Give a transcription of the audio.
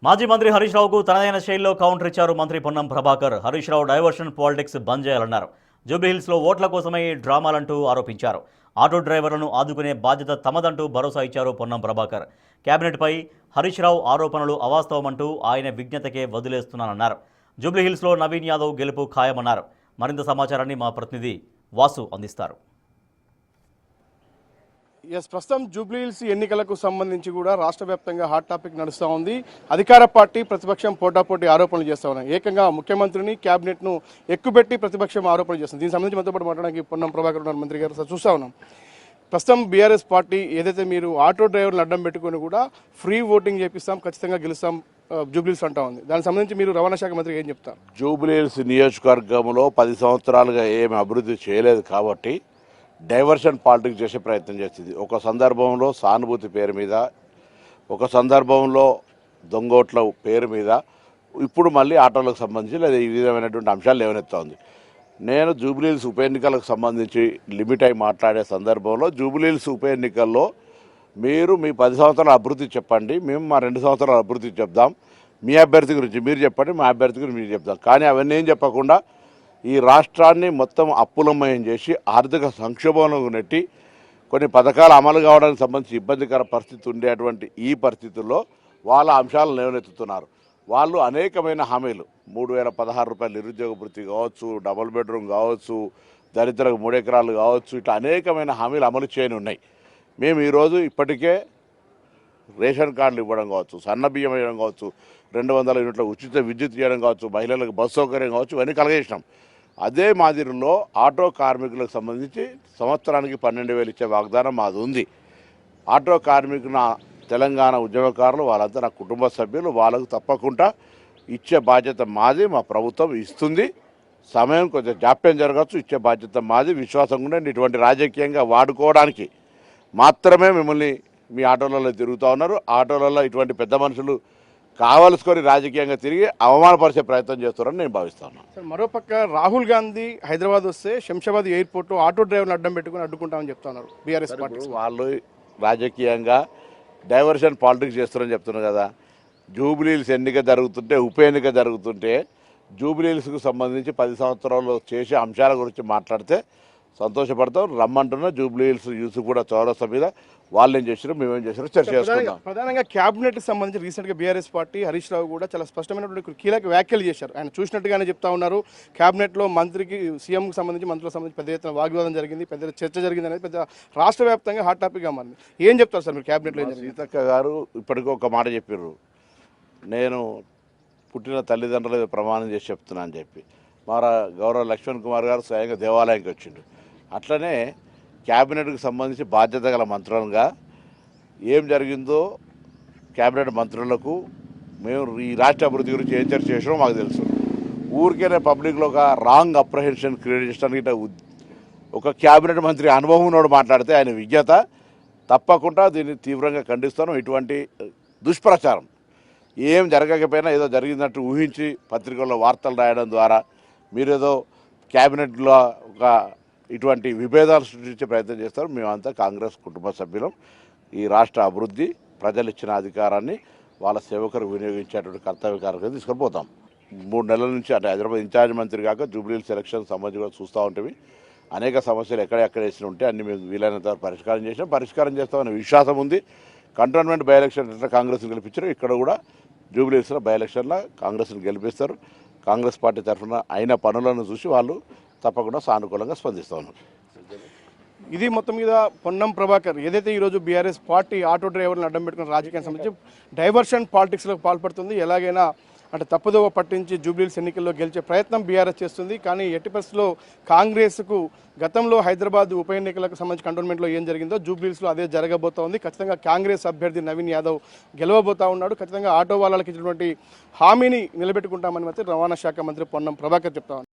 మాజీ మంత్రి హరీష్ రావుకు తనదైన శైలిలో కౌంటర్ ఇచ్చారు మంత్రి పొన్నం ప్రభాకర్. హరీష్ రావు డైవర్షన్ పాలిటిక్స్ బంద్ చేయాలన్నారు. జూబ్లీహిల్స్లో ఓట్ల కోసమే ఈ డ్రామాలంటూ ఆరోపించారు. ఆటో డ్రైవర్లను ఆదుకునే బాధ్యత తమదంటూ భరోసా ఇచ్చారు పొన్నం ప్రభాకర్. కేబినెట్పై హరీష్ రావు ఆరోపణలు అవాస్తవమంటూ ఆయన విజ్ఞతకే వదిలేస్తున్నానన్నారు. జూబ్లీహిల్స్లో నవీన్ యాదవ్ గెలుపు ఖాయమన్నారు. మరింత సమాచారాన్ని మా ప్రతినిధి వాసు అందిస్తారు. ప్రస్తుతం జూబ్లీహిల్స్ ఎన్నికలకు సంబంధించి కూడా రాష్ట్ర వ్యాప్తంగా హాట్ టాపిక్ నడుస్తూ ఉంది. అధికార పార్టీ ప్రతిపక్షం పోటాపోటీ ఆరోపణలు చేస్తూ ఉన్నాయి. ఏకంగా ముఖ్యమంత్రిని క్యాబినెట్ను ఎక్కుపెట్టి ప్రతిపక్షం ఆరోపణలు చేస్తుంది. దీనికి సంబంధించి మనతో పాటు మాట్లాడడానికి పొన్నం ప్రభాకర్ ఉన్నారు. మంత్రి గారు సార్ చూస్తూ ఉన్నాం. ప్రస్తుతం బీఆర్ఎస్ పార్టీ ఏదైతే మీరు ఆటో డ్రైవర్లను అడ్డం పెట్టుకుని కూడా ఫ్రీ ఓటింగ్ చేపిస్తాం, ఖచ్చితంగా గెలుస్తాం జూబ్లీహిల్స్ అంటా ఉంది. దానికి సంబంధించి మీరు రవాణా శాఖ మంత్రి ఏం చెప్తారు? జూబ్లీహిల్స్ నియోజకవర్గంలో 10 సంవత్సరాలుగా ఏమి అభివృద్ధి చేయలేదు కాబట్టి డైవర్షన్ పాలిటిక్స్ చేసే ప్రయత్నం చేస్తుంది. ఒక సందర్భంలో సానుభూతి పేరు మీద, ఒక సందర్భంలో దొంగోట్ల పేరు మీద, ఇప్పుడు మళ్ళీ ఆటోలకు సంబంధించి లేదా ఈ విధమైనటువంటి అంశాలు లేవనెత్తా ఉంది. నేను జూబ్లీహిల్స్ ఉప ఎన్నికలకు సంబంధించి లిమిట్ అయి మాట్లాడే సందర్భంలో జూబ్లీహిల్స్ ఉప ఎన్నికల్లో మీరు మీ 10 సంవత్సరాల అభివృద్ధి చెప్పండి, మేము మా 2 సంవత్సరాల అభివృద్ధి చెప్దాం, మీ అభ్యర్థి గురించి మీరు చెప్పండి, మా అభ్యర్థి గురించి మీరు చెప్దాం. కానీ అవన్నీ ఏం చెప్పకుండా ఈ రాష్ట్రాన్ని మొత్తం అప్పులమయం చేసి ఆర్థిక సంక్షోభంలో నెట్టి కొన్ని పథకాలు అమలు కావడానికి సంబంధించి ఇబ్బందికర పరిస్థితి ఉండేటువంటి ఈ పరిస్థితుల్లో వాళ్ళ అంశాలను లేవనెత్తుతున్నారు. వాళ్ళు అనేకమైన హామీలు 3016 రూపాయలు నిరుద్యోగ వృత్తి కావచ్చు, డబుల్ బెడ్రూమ్ కావచ్చు, దరిద్రకు 3 ఎకరాలు కావచ్చు, ఇట్లా అనేకమైన హామీలు అమలు చేయని ఉన్నాయి. మేము ఈరోజు ఇప్పటికే రేషన్ కార్డులు ఇవ్వడం కావచ్చు, సన్న బియ్యం ఇవ్వడం కావచ్చు, 200 యూనిట్ల ఉచిత విద్యుత్ ఇవ్వడం కావచ్చు, మహిళలకు బస్సు సౌకర్యం కావచ్చు, ఇవన్నీ కలగజేసినాం. అదే మాదిరిలో ఆటో కార్మికులకు సంబంధించి సంవత్సరానికి 12,000 ఇచ్చే వాగ్దానం మాది ఉంది. ఆటో కార్మికుల తెలంగాణ ఉద్యమకారులు వాళ్ళంతా నా కుటుంబ సభ్యులు, వాళ్ళకు తప్పకుండా ఇచ్చే బాధ్యత మాది, మా ప్రభుత్వం ఇస్తుంది. సమయం కొంచెం జాప్యం జరగచ్చు, ఇచ్చే బాధ్యత మాది. విశ్వాసం ఉండే ఇటువంటి రాజకీయంగా వాడుకోవడానికి మాత్రమే మిమ్మల్ని మీ ఆటోలలో తిరుగుతూ ఉన్నారు. ఆటోలలో ఇటువంటి పెద్ద మనుషులు కావలసుకొని రాజకీయంగా తిరిగి అవమానపరిచే ప్రయత్నం చేస్తారని నేను భావిస్తాను. మరోపక్క రాహుల్ గాంధీ హైదరాబాద్ వస్తే శంషాబాద్ ఎయిర్పోర్ట్లో ఆటో డ్రైవర్లు అడ్డం పెట్టుకుని అడ్డుకుంటామని చెప్తున్నారు బీఆర్ఎస్ పార్టీ. వాళ్ళు రాజకీయంగా డైవర్షన్ పాలిటిక్స్ చేస్తారని చెప్తున్నారు కదా. జూబ్లీహిల్స్ ఎన్నిక జరుగుతుంటే, ఉప ఎన్నిక జరుగుతుంటే జూబ్లీహిల్స్కు సంబంధించి 10 సంవత్సరాలు చేసే అంశాల గురించి మాట్లాడితే సంతోషపడతాం. రమ్మంటున్నా జూబ్లీహిల్స్ యూత్ కూడా చౌరస్తా మీద వాళ్ళు ఏం చేశారు, మేమేం చేశారో చర్చ చేసుకుందాం. ప్రధానంగా క్యాబినెట్ సంబంధించి రీసెంట్గా బీఆర్ఎస్ పార్టీ హరీష్ రావు కూడా చాలా స్పష్టమైనటువంటి కీలక వ్యాఖ్యలు చేశారు. ఆయన చూసినట్టుగానే చెప్తా ఉన్నారు. క్యాబినెట్లో మంత్రికి, సీఎంకి సంబంధించి, మంత్రులకు సంబంధించి పెద్ద ఎత్తున వాగ్వాదం జరిగింది, పెద్ద చర్చ జరిగింది అనేది పెద్ద రాష్ట్ర వ్యాప్తంగా హాట్ టాపిక్గా మారింది. ఏం చెప్తారు సార్ మీరు క్యాబినెట్లో? సీతక్క గారు ఇప్పటికీ ఒక మాట చెప్పారు, నేను పుట్టిన తల్లిదండ్రుల ప్రమాణం చేసి చెప్తున్నా అని చెప్పి. మరి గౌరవ లక్ష్మణ్ కుమార్ గారు స్వయంగా దేవాలయానికి వచ్చిండు. అట్లనే క్యాబినెట్కి సంబంధించి బాధ్యత గల మంత్రులుగా ఏం జరిగిందో క్యాబినెట్ మంత్రులకు మేము ఈ రాష్ట్ర అభివృద్ధి గురించి ఏం చర్చ చేసినామో మాకు తెలుసు. ఊరికేనే పబ్లిక్లో ఒక రాంగ్ అప్రహెన్షన్ క్రియేట్ చేయడానికి ఒక క్యాబినెట్ మంత్రి అనుభవం ఉన్నోడు మాట్లాడితే ఆయన విజ్ఞత, తప్పకుండా దీన్ని తీవ్రంగా ఖండిస్తాను. ఇటువంటి దుష్ప్రచారం ఏం జరగకపోయినా ఏదో జరిగినట్టు ఊహించి పత్రికల్లో వార్తలు రాయడం ద్వారా మీరేదో క్యాబినెట్లో ఒక ఇటువంటి విభేదాలు సృష్టించే ప్రయత్నం చేస్తారు. మేమంతా కాంగ్రెస్ కుటుంబ సభ్యులం. ఈ రాష్ట్ర అభివృద్ధి, ప్రజలు ఇచ్చిన అధికారాన్ని వాళ్ళ సేవకులకు వినియోగించేటువంటి కర్తవ్య కార్యక్రమం తీసుకొని పోతాం. 3 నెలల నుంచి అంటే హైదరాబాద్ ఇన్ఛార్జ్ మంత్రి కాక జూబ్లీహిల్స్ ఎలక్షన్ సంబంధించి కూడా చూస్తూ ఉంటే అనేక సమస్యలు ఎక్కడెక్కడ వేసిన ఉంటే అన్ని మేము వీలైనంత పరిష్కారం చేస్తామనే విశ్వాసం ఉంది. కంటోన్మెంట్ బై ఎలక్షన్ ఎట్లా కాంగ్రెస్ని గెలిపించారు, ఇక్కడ కూడా జూబ్లీహిల్స్లో బై ఎలక్షన్లో కాంగ్రెస్ని గెలిపిస్తారు. కాంగ్రెస్ పార్టీ తరఫున అయిన పనులను చూసి వాళ్ళు తప్పకుండా సానుకూలంగా స్పందిస్తూ ఉన్నారు. ఇది మొత్తం మీద పొన్నం ప్రభాకర్ ఏదైతే ఈరోజు బీఆర్ఎస్ పార్టీ ఆటో డ్రైవర్లను అడ్డం పెట్టుకున్న రాజకీయానికి సంబంధించి డైవర్షన్ పాలిటిక్స్లకు పాల్పడుతుంది. ఎలాగైనా అంటే తప్పుదోవ పట్టించి జూబ్లీహిల్స్ ఎన్నికల్లో గెలిచే ప్రయత్నం బీఆర్ఎస్ చేస్తుంది. కానీ ఎట్టి పరిస్థితుల్లో కాంగ్రెస్కు గతంలో హైదరాబాద్ ఉప ఎన్నికలకు సంబంధించి కంటోన్మెంట్లో ఏం జరిగిందో జూబ్లీహిల్స్లో అదే జరగబోతోంది. ఖచ్చితంగా కాంగ్రెస్ అభ్యర్థి నవీన్ యాదవ్ గెలవబోతా ఉన్నాడు. ఖచ్చితంగా ఆటో వాళ్ళకి ఇచ్చినటువంటి హామీని నిలబెట్టుకుంటామని మాత్రం రవాణా శాఖ మంత్రి పొన్నం ప్రభాకర్ చెప్తా ఉన్నారు.